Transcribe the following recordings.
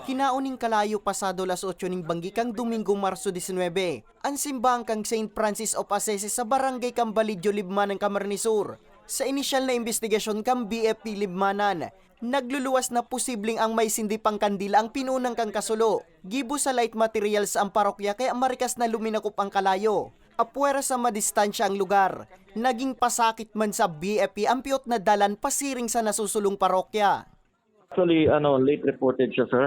Kinauning kalayo pasado las 8 ning banggi kang Domingo Marso 19. Ang simbahan kang St. Francis of Assisi sa Barangay Cambalidyo, Libmanan, Camarines Sur. Sa inisyal na investigasyon kang BFP Libmanan, nagluluwas na posibleng ang may sindi pang kandila ang pinunang kang kasulo. Gibo sa light materials ang parokya kaya marikas na luminakop ang kalayo. Apwera sa madistansya ang lugar. Naging pasakit man sa BFP ang piyot na dalan pasiring sa nasusulong parokya. Actually, late reported siya, sir,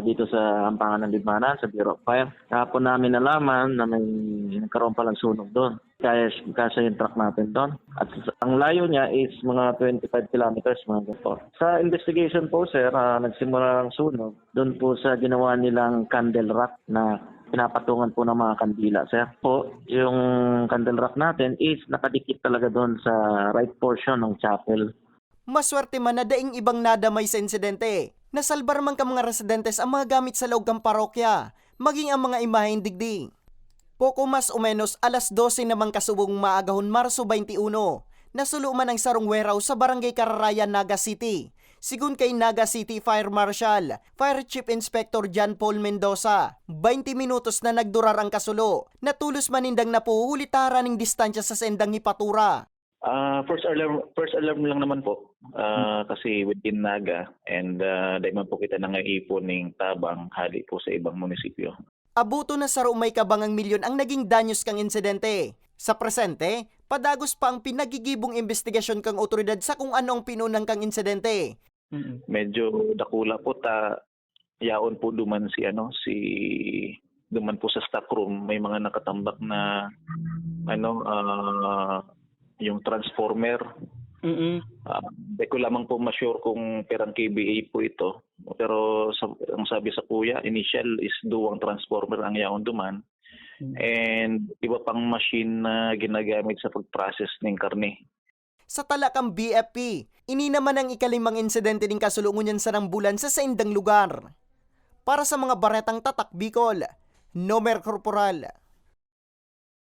dito sa Ampangan ng Libmanan, sa Bureau of Fire. Kahapon namin nalaman na may nagkaroon palang sunog doon. Kasi yung truck natin doon. At ang layo niya is mga 25 kilometers, mga ganito. Sa investigation po, sir, nagsimula ang sunog doon po sa ginawa nilang candle rack na pinapatungan po ng mga kandila, sir. Po, yung candle rack natin is nakadikit talaga doon sa right portion ng chapel. Maswerte man na daing ibang nadamay sa insidente. Nasalbar man ka mga residentes ang mga gamit sa loob ng parokya, maging ang mga imaheng digdi. Poko mas o menos alas 12 namang kasubong maagahon Marso 21, nasulo man ang sarong warehouse sa Barangay Cararayan, Naga City. Sigun kay Naga City Fire Marshal, Fire Chief Inspector John Paul Mendoza, 20 minutos na nagdurar ang kasulo, natulos manindang napuhulitara ng distansya sa sendang hipatura. First alarm lang naman po kasi within Naga and dahil man po kita nangaipon ng tabang hali po sa ibang munisipyo. Abuto na sa may kabangang milyon ang naging danyos kang insidente. Sa presente, padagos pa ang pinagigibong investigasyon kang otoridad sa kung anong pinunang kang insidente. Medyo dakula po yaon po duman duman po sa stock room may mga nakatambak na yung transformer. Hindi ko lamang po ma-sure kung perang KBA po ito. Pero ang sabi sa kuya, initial is duwang transformer ang yaon duman. And iba pang machine na ginagamit sa pag-process ng karne. Sa talakang BFP, ini naman ang ikalimang insidente ng kasulungan sa bulan sa saindang lugar. Para sa mga baretang tatak Bicol, Nomer Corporal.